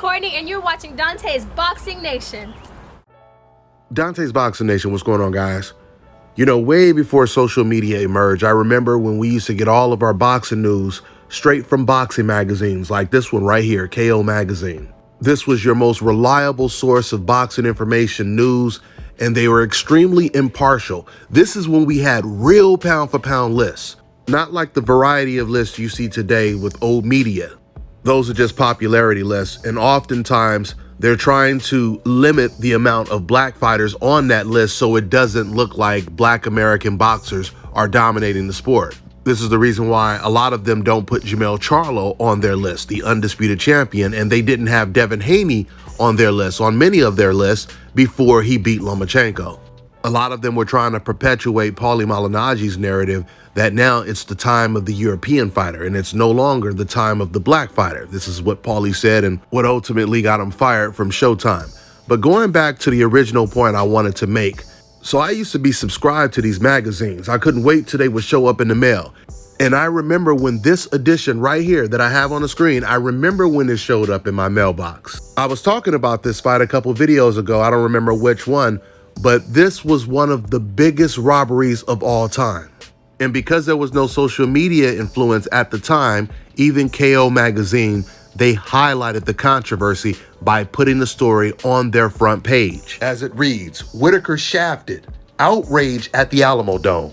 Courtney, and you're watching Dante's Boxing Nation. Dante's Boxing Nation, what's going on, guys? You know, way before social media emerged, I remember when we used to get all of our boxing news straight from boxing magazines like this one right here, KO Magazine. This was your most reliable source of boxing information, news, and they were extremely impartial. This is when we had real pound-for-pound lists, not like the variety of lists you see today with old media. Those are just popularity lists, and oftentimes they're trying to limit the amount of black fighters on that list so it doesn't look like black American boxers are dominating the sport. This is the reason why a lot of them don't put Jermell Charlo on their list, the undisputed champion, and they didn't have Devin Haney on their list, on many of their lists, before he beat Lomachenko. A lot of them were trying to perpetuate Paulie Malignaggi's narrative that now it's the time of the European fighter and it's no longer the time of the black fighter. This is what Paulie said and what ultimately got him fired from Showtime. But going back to the original point I wanted to make, so I used to be subscribed to these magazines. I couldn't wait till they would show up in the mail. And I remember when this edition right here that I have on the screen, I remember when it showed up in my mailbox. I was talking about this fight a couple videos ago. I don't remember which one, but this was one of the biggest robberies of all time. And because there was no social media influence at the time, even KO Magazine, they highlighted the controversy by putting the story on their front page. As it reads, Whitaker shafted, outrage at the Alamo Dome.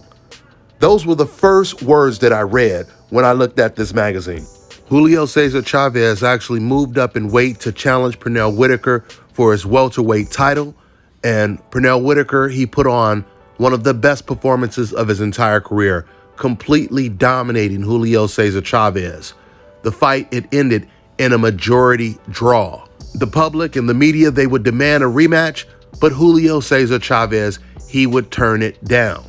Those were the first words that I read when I looked at this magazine. Julio Cesar Chavez actually moved up in weight to challenge Pernell Whitaker for his welterweight title. And Pernell Whitaker, he put on one of the best performances of his entire career, completely dominating Julio Cesar Chavez. The fight, it ended in a majority draw. The public and the media, they would demand a rematch, but Julio Cesar Chavez, he would turn it down.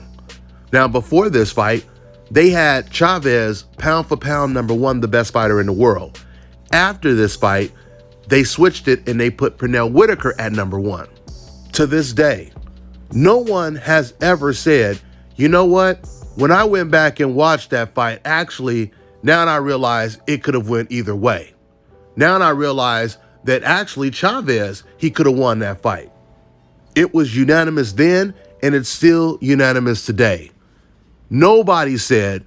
Now, before this fight, they had Chavez pound for pound #1, the best fighter in the world. After this fight, they switched it and they put Pernell Whitaker at #1. To this day, no one has ever said, you know what? When I went back and watched that fight, actually, now I realize it could have went either way. Now I realize that actually Chavez, he could have won that fight. It was unanimous then, and it's still unanimous today. Nobody said,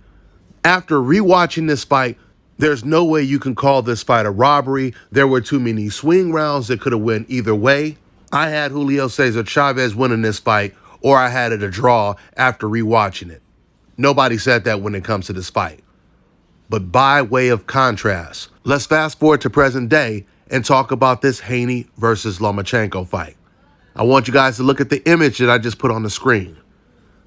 after rewatching this fight, there's no way you can call this fight a robbery. There were too many swing rounds that could have went either way. I had Julio Cesar Chavez winning this fight, or I had it a draw after rewatching it. Nobody said that when it comes to this fight. But by way of contrast, let's fast forward to present day and talk about this Haney versus Lomachenko fight. I want you guys to look at the image that I just put on the screen.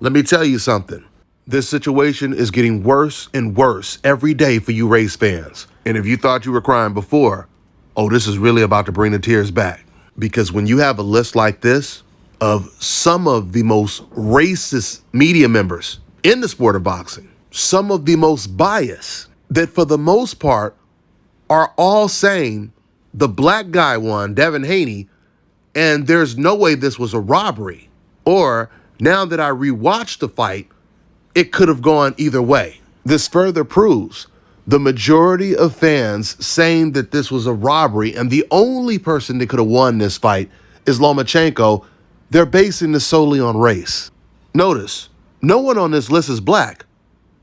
Let me tell you something. This situation is getting worse and worse every day for you race fans. And if you thought you were crying before, oh, this is really about to bring the tears back. Because when you have a list like this of some of the most racist media members in the sport of boxing, some of the most biased, that for the most part are all saying the black guy won, Devin Haney, and there's no way this was a robbery. Or now that I rewatched the fight, it could have gone either way. This further proves the majority of fans saying that this was a robbery and the only person that could have won this fight is Lomachenko. They're basing this solely on race. Notice, no one on this list is black,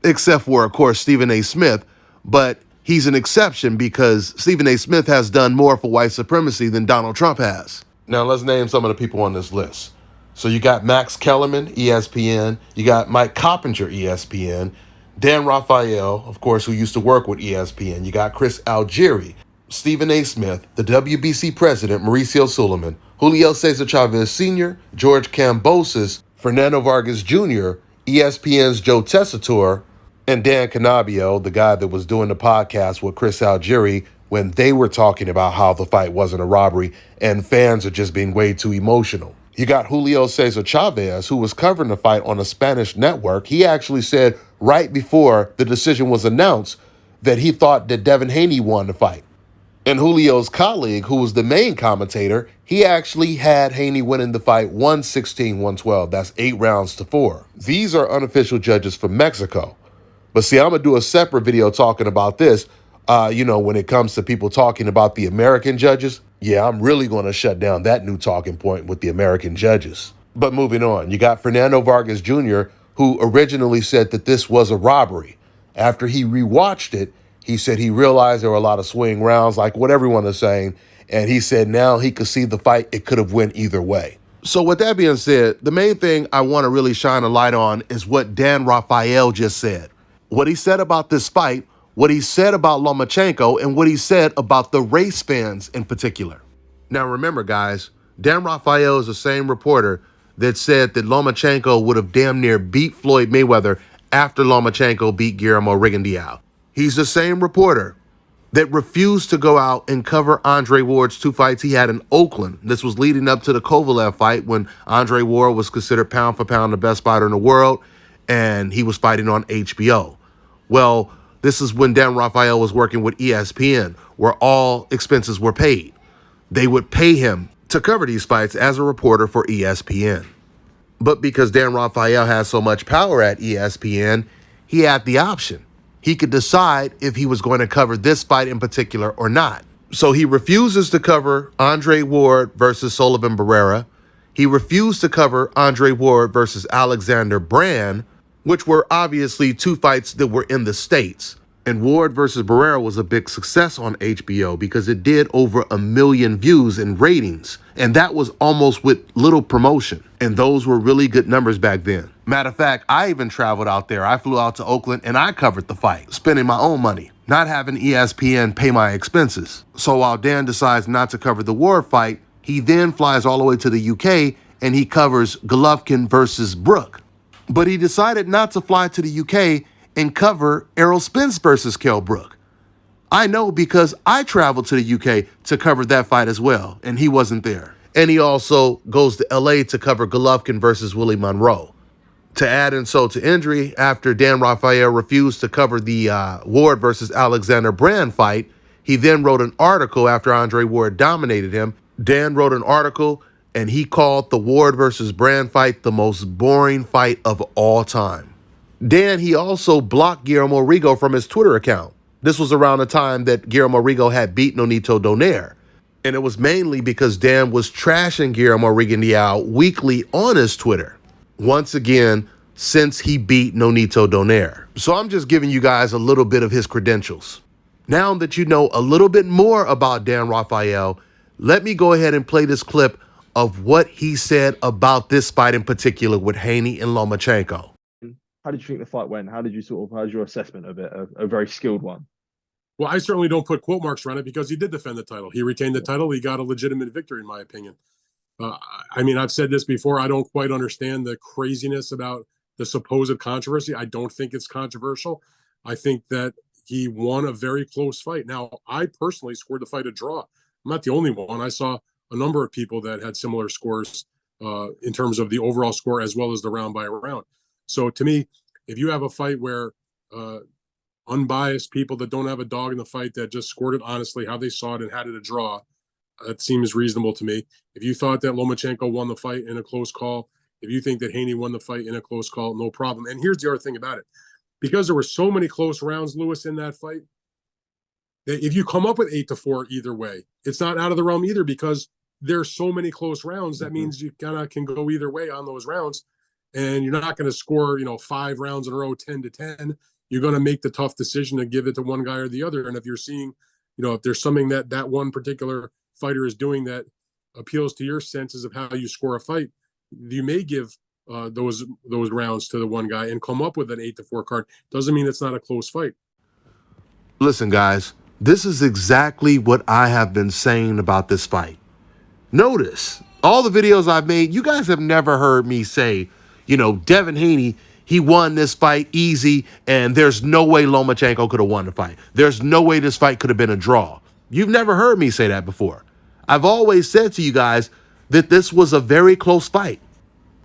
except for, of course, Stephen A. Smith, but he's an exception because Stephen A. Smith has done more for white supremacy than Donald Trump has. Now let's name some of the people on this list. So you got Max Kellerman, ESPN. You got Mike Coppinger, ESPN. Dan Rafael, of course, who used to work with ESPN. You got Chris Algieri, Stephen A. Smith, the WBC president, Mauricio Suleiman, Julio Cesar Chavez Sr., George Kambosos, Fernando Vargas Jr., ESPN's Joe Tessitore, and Dan Cannabio, the guy that was doing the podcast with Chris Algieri when they were talking about how the fight wasn't a robbery and fans are just being way too emotional. You got Julio Cesar Chavez, who was covering the fight on a Spanish network. He actually said right before the decision was announced that he thought that Devin Haney won the fight. And Julio's colleague, who was the main commentator, he actually had Haney winning the fight 116-112. That's 8 rounds to 4. These are unofficial judges from Mexico. But see, I'm going to do a separate video talking about this, when it comes to people talking about the American judges. Yeah, I'm really going to shut down that new talking point with the American judges. But moving on, you got Fernando Vargas Jr., who originally said that this was a robbery. After he rewatched it, he said he realized there were a lot of swing rounds, like what everyone is saying, and he said now he could see the fight, it could have went either way. So with that being said, the main thing I want to really shine a light on is what Dan Rafael just said. What he said about this fight, what he said about Lomachenko, and what he said about the race fans in particular. Now remember, guys, Dan Rafael is the same reporter that said that Lomachenko would have damn near beat Floyd Mayweather after Lomachenko beat Guillermo Rigondeaux. He's the same reporter that refused to go out and cover Andre Ward's two fights he had in Oakland. This was leading up to the Kovalev fight when Andre Ward was considered pound for pound the best fighter in the world, and he was fighting on HBO. Well, this is when Dan Rafael was working with ESPN, where all expenses were paid. They would pay him to cover these fights as a reporter for ESPN. But because Dan Rafael has so much power at ESPN, he had the option. He could decide if he was going to cover this fight in particular or not. So he refuses to cover Andre Ward versus Sullivan Barrera. He refused to cover Andre Ward versus Alexander Brand, which were obviously two fights that were in the States. And Ward versus Barrera was a big success on HBO because it did over 1 million views and ratings. And that was almost with little promotion. And those were really good numbers back then. Matter of fact, I even traveled out there. I flew out to Oakland and I covered the fight, spending my own money, not having ESPN pay my expenses. So while Dan decides not to cover the Ward fight, he then flies all the way to the UK and he covers Golovkin versus Brook. But he decided not to fly to the UK and cover Errol Spence versus Kell Brook. I know because I traveled to the UK to cover that fight as well, and he wasn't there. And he also goes to LA to cover Golovkin versus Willie Monroe. To add insult to injury, after Dan Rafael refused to cover the Ward versus Alexander Brand fight, he then wrote an article after Andre Ward dominated him. Dan wrote an article and he called the Ward versus Brand fight the most boring fight of all time. Dan, he also blocked Guillermo Rigo from his Twitter account. This was around the time that Guillermo Rigo had beat Nonito Donaire. And it was mainly because Dan was trashing Guillermo Rigondeaux weekly on his Twitter. Once again, since he beat Nonito Donaire. So I'm just giving you guys a little bit of his credentials. Now that you know a little bit more about Dan Rafael, let me go ahead and play this clip of what he said about this fight in particular with Haney and Lomachenko. How did you think the fight went? How's your assessment of it? A very skilled one. Well, I certainly don't put quote marks around it because he did defend the title. He retained the title. He got a legitimate victory, in my opinion. I mean, I've said this before. I don't quite understand the craziness about the supposed controversy. I don't think it's controversial. I think that he won a very close fight. Now, I personally scored the fight a draw. I'm not the only one. I saw a number of people that had similar scores in terms of the overall score as well as the round by round. So to me, if you have a fight where unbiased people that don't have a dog in the fight that just scored it honestly, how they saw it and had it a draw, that seems reasonable to me. If you thought that Lomachenko won the fight in a close call, if you think that Haney won the fight in a close call, no problem. And here's the other thing about it. Because there were so many close rounds, Lewis, in that fight, that if you come up with 8-4 either way, it's not out of the realm either because there's so many close rounds. That means you kind of can go either way on those rounds. And you're not going to score, 5 rounds in a row, 10-10. You're going to make the tough decision to give it to one guy or the other. And if you're seeing, if there's something that one particular fighter is doing that appeals to your senses of how you score a fight, you may give those rounds to the one guy and come up with an 8-4 card. Doesn't mean it's not a close fight. Listen, guys, this is exactly what I have been saying about this fight. Notice, all the videos I've made, you guys have never heard me say, Devin Haney, he won this fight easy, and there's no way Lomachenko could have won the fight. There's no way this fight could have been a draw. You've never heard me say that before. I've always said to you guys that this was a very close fight.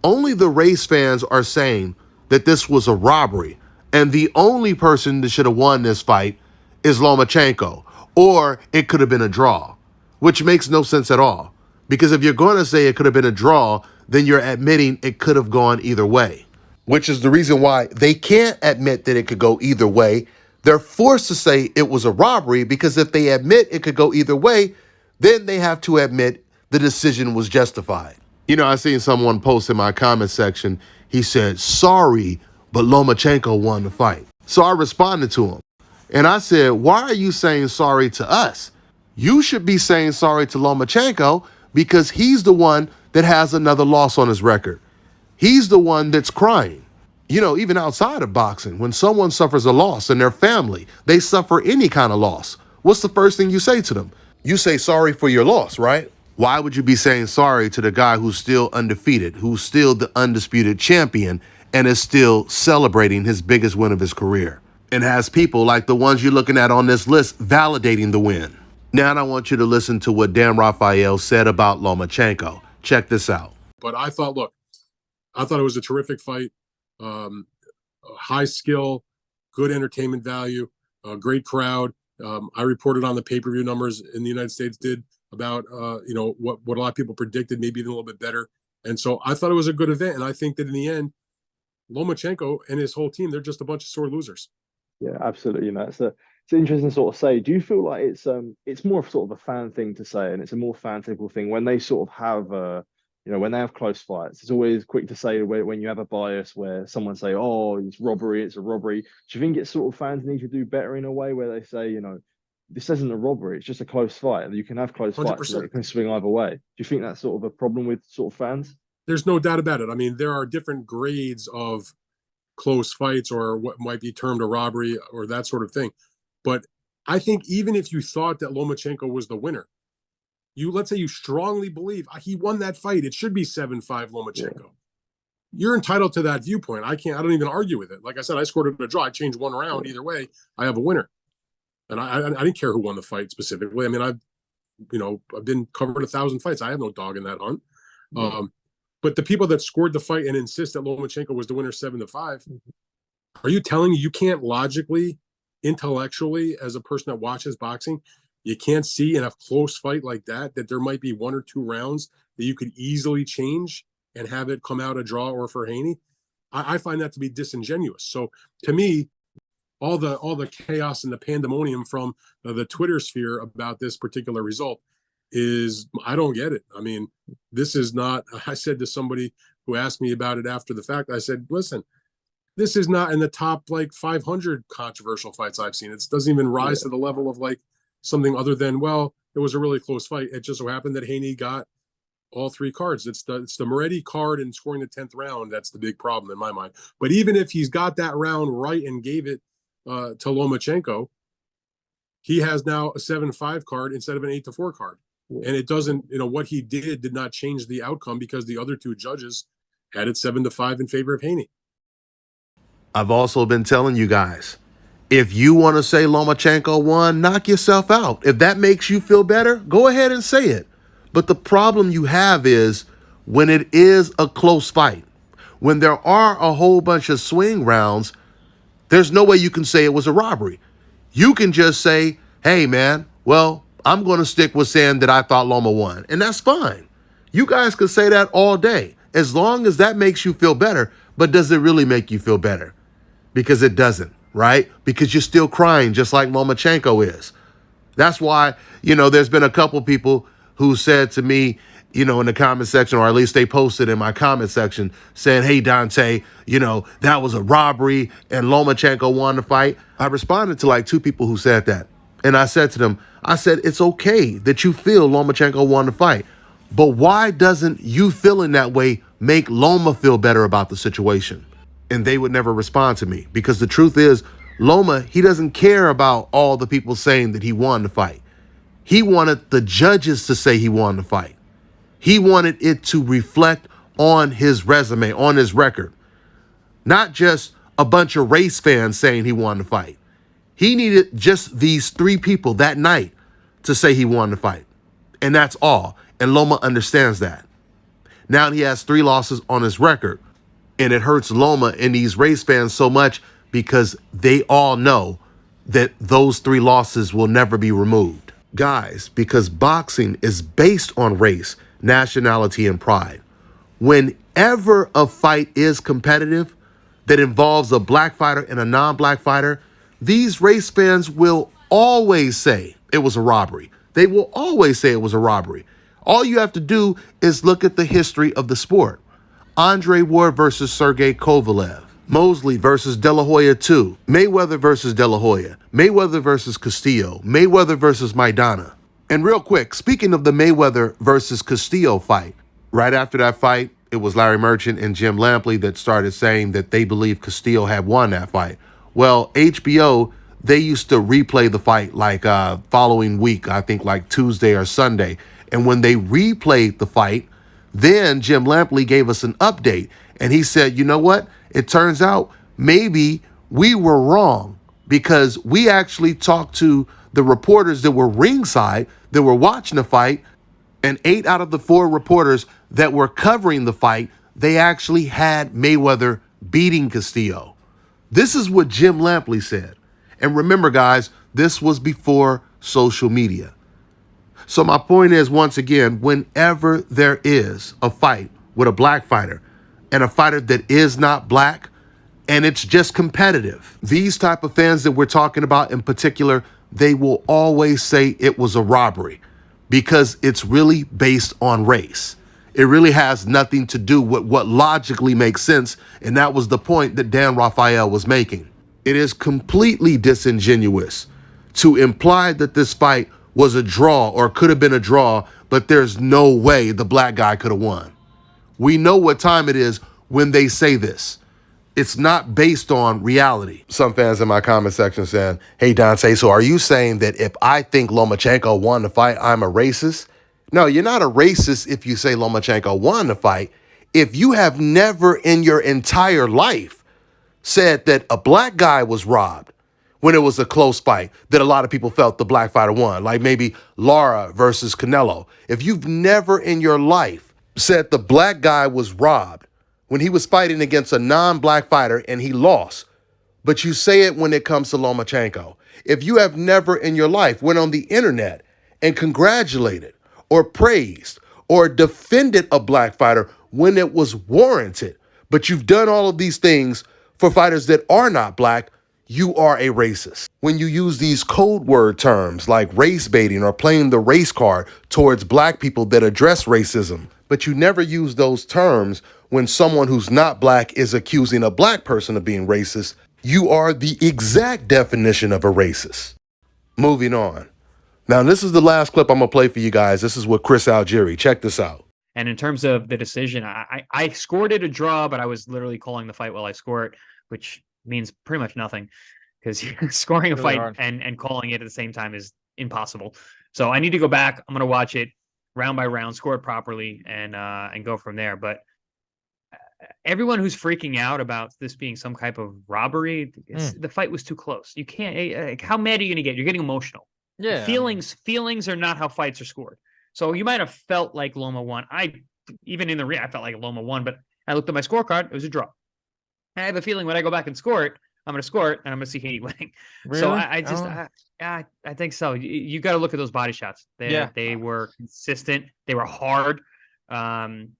Only the race fans are saying that this was a robbery, and the only person that should have won this fight is Lomachenko, or it could have been a draw, which makes no sense at all. Because if you're going to say it could have been a draw, then you're admitting it could have gone either way, which is the reason why they can't admit that it could go either way. They're forced to say it was a robbery because if they admit it could go either way, then they have to admit the decision was justified. You know, I seen someone post in my comment section, he said, sorry, but Lomachenko won the fight. So I responded to him and I said, why are you saying sorry to us? You should be saying sorry to Lomachenko because he's the one that has another loss on his record. He's the one that's crying. You know, even outside of boxing, when someone suffers a loss in their family, they suffer any kind of loss. What's the first thing you say to them? You say sorry for your loss, right? Why would you be saying sorry to the guy who's still undefeated, who's still the undisputed champion, and is still celebrating his biggest win of his career, and has people like the ones you're looking at on this list validating the win? Now I want you to listen to what Dan Rafael said about Lomachenko. Check this out. But I thought it was a terrific fight. High skill, good entertainment value, great crowd. I reported on the pay-per-view numbers in the United States did about what a lot of people predicted, maybe even a little bit better. And so I thought it was a good event. And I think that in the end, Lomachenko and his whole team, they're just a bunch of sore losers. Yeah, absolutely. You know, it's an interesting sort of say. Do you feel like it's more of sort of a fan thing to say, and it's a more fanciful thing when they sort of have when they have close fights? It's always quick to say when you have a bias where someone say, "Oh, it's robbery, it's a robbery." Do you think it's sort of fans need to do better in a way where they say, this isn't a robbery, it's just a close fight, and you can have close 100%. fights that it can swing either way? Do you think that's sort of a problem with sort of fans? There's no doubt about it. I mean, there are different grades of close fights or what might be termed a robbery or that sort of thing. But I think even if you thought that Lomachenko was the winner, let's say you strongly believe he won that fight, it should be 7-5 Lomachenko. Yeah. You're entitled to that viewpoint. I don't even argue with it. Like I said, I scored it a draw. I changed one round. Either way, I have a winner. And I didn't care who won the fight specifically. I mean, I've been covered 1,000 fights. I have no dog in that hunt. Yeah. But the people that scored the fight and insist that Lomachenko was the winner 7-5, are you telling me you can't logically, intellectually, as a person that watches boxing, you can't see in a close fight like that there might be 1 or 2 rounds that you could easily change and have it come out a draw or for Haney? I find that to be disingenuous. So to me, all the chaos and the pandemonium from the Twitter sphere about this particular result is, I don't get it. I mean, this is not, I said to somebody who asked me about it after the fact, I said, listen, this is not in the top 500 controversial fights I've seen. It doesn't even rise to the level of something other than, well, it was a really close fight. It just so happened that Haney got all 3 cards. It's the Moretti card and scoring the 10th round. That's the big problem in my mind. But even if he's got that round right and gave it to Lomachenko, he has now a 7-5 card instead of an 8-4 card. And it doesn't, what he did not change the outcome because the other 2 judges had it 7-5 in favor of Haney. I've also been telling you guys, if you want to say Lomachenko won, knock yourself out. If that makes you feel better, go ahead and say it. But the problem you have is when it is a close fight, when there are a whole bunch of swing rounds, there's no way you can say it was a robbery. You can just say, hey, man, well, I'm going to stick with saying that I thought Loma won. And that's fine. You guys could say that all day, as long as that makes you feel better. But does it really make you feel better? Because it doesn't, right? Because you're still crying just like Lomachenko is. That's why, there's been a couple people who said to me, in the comment section, or at least they posted in my comment section saying, hey, Dante, that was a robbery and Lomachenko won the fight. I responded to 2 people who said that. And I said to them, it's okay that you feel Lomachenko won the fight, but why doesn't you feeling that way make Loma feel better about the situation? And they would never respond to me because the truth is, Loma, he doesn't care about all the people saying that he won the fight. He wanted the judges to say he won the fight. He wanted it to reflect on his resume, on his record, not just a bunch of race fans saying he won the fight. He needed just these 3 people that night to say he won the fight. And that's all. And Loma understands that. Now he has 3 losses on his record. And it hurts Loma and these race fans so much because they all know that those 3 losses will never be removed. Guys, because boxing is based on race, nationality, and pride. Whenever a fight is competitive that involves a black fighter and a non-black fighter, these race fans will always say it was a robbery. They will always say it was a robbery. All you have to do is look at the history of the sport. Andre Ward versus Sergey Kovalev. Mosley versus De La Hoya 2. Mayweather versus De La Hoya. Mayweather versus Castillo. Mayweather versus Maidana. And real quick, speaking of the Mayweather versus Castillo fight, right after that fight, it was Larry Merchant and Jim Lampley that started saying that they believe Castillo had won that fight. Well, HBO, they used to replay the fight like following week, I think like Tuesday or Sunday. And when they replayed the fight, then Jim Lampley gave us an update. And he said, you know what? It turns out maybe we were wrong because we actually talked to the reporters that were ringside, that were watching the fight, and 8 out of the 4 reporters that were covering the fight, they actually had Mayweather beating Castillo. This is what Jim Lampley said. And remember, guys, this was before social media. So my point is, once again, whenever there is a fight with a black fighter and a fighter that is not black, and it's just competitive, these type of fans that we're talking about in particular, they will always say it was a robbery because it's really based on race. It really has nothing to do with what logically makes sense, and that was the point that Dan Rafael was making. It is completely disingenuous to imply that this fight was a draw or could have been a draw, but there's no way the black guy could have won. We know what time it is when they say this. It's not based on reality. Some fans in my comment section saying, hey, Dante, so are you saying that if I think Lomachenko won the fight, I'm a racist? No, you're not a racist if you say Lomachenko won the fight. If you have never in your entire life said that a black guy was robbed when it was a close fight, that a lot of people felt the black fighter won, like maybe Lara versus Canelo. If you've never in your life said the black guy was robbed when he was fighting against a non-black fighter and he lost, but you say it when it comes to Lomachenko. If you have never in your life went on the internet and congratulated or praised or defended a black fighter when it was warranted, but you've done all of these things for fighters that are not black, you are a racist. When you use these code word terms like race baiting or playing the race card towards black people that address racism, but you never use those terms when someone who's not black is accusing a black person of being racist, you are the exact definition of a racist. Moving on. Now, this is the last clip I'm going to play for you guys. This is with Chris Algieri. Check this out. And in terms of the decision, I scored it a draw, but I was literally calling the fight while I score it, which means pretty much nothing because scoring a Really fight hard. and calling it at the same time is impossible. So I need to go back. I'm going to watch it round by round, score it properly, and go from there. But everyone who's freaking out about this being some type of robbery, the fight was too close. You can't. How mad are you going to get? You're getting emotional. Yeah. Feelings are not how fights are scored. So you might have felt like Loma won. Even in the ring, I felt like Loma won, but I looked at my scorecard. It was a draw. I have a feeling when I go back and score it, I'm going to score it, and I'm going to see Haiti winning. Really? So I think so. You got to look at those body shots. They were consistent. They were hard. And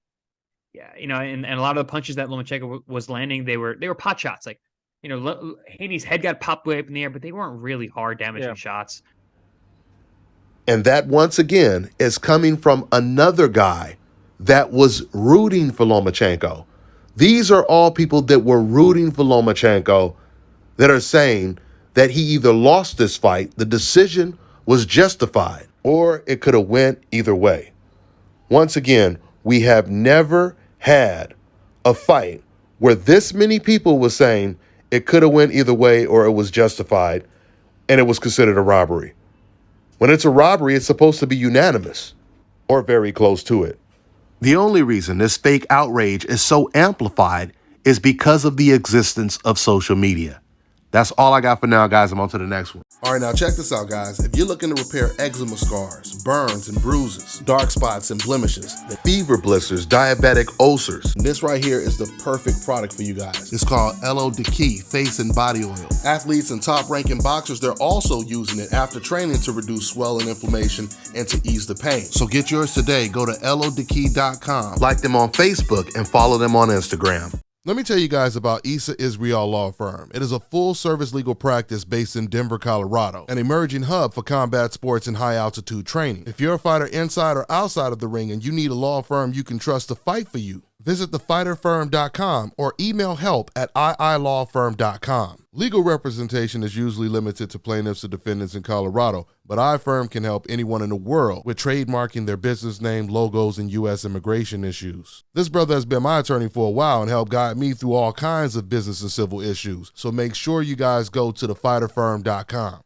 a lot of the punches that Lomachenko was landing, they were pot shots. Like, Haiti's head got popped way up in the air, but they weren't really hard, damaging shots. And that, once again, is coming from another guy that was rooting for Lomachenko. These are all people that were rooting for Lomachenko that are saying that he either lost this fight, the decision was justified, or it could have went either way. Once again, we have never had a fight where this many people were saying it could have went either way or it was justified, and it was considered a robbery. When it's a robbery, it's supposed to be unanimous or very close to it. The only reason this fake outrage is so amplified is because of the existence of social media. That's all I got for now, guys. I'm on to the next one. All right, now check this out, guys. If you're looking to repair eczema scars, burns and bruises, dark spots and blemishes, fever blisters, diabetic ulcers, this right here is the perfect product for you guys. It's called LO Key Face and Body Oil. Athletes and top-ranking boxers, they're also using it after training to reduce swelling, inflammation, and to ease the pain. So get yours today. Go to LODkey.com, like them on Facebook, and follow them on Instagram. Let me tell you guys about Issa Israel Law Firm. It is a full-service legal practice based in Denver, Colorado, an emerging hub for combat sports and high-altitude training. If you're a fighter inside or outside of the ring and you need a law firm you can trust to fight for you, visit thefighterfirm.com or email help@iilawfirm.com. Legal representation is usually limited to plaintiffs or defendants in Colorado, but iFirm can help anyone in the world with trademarking their business name, logos, and U.S. immigration issues. This brother has been my attorney for a while and helped guide me through all kinds of business and civil issues, so make sure you guys go to thefighterfirm.com.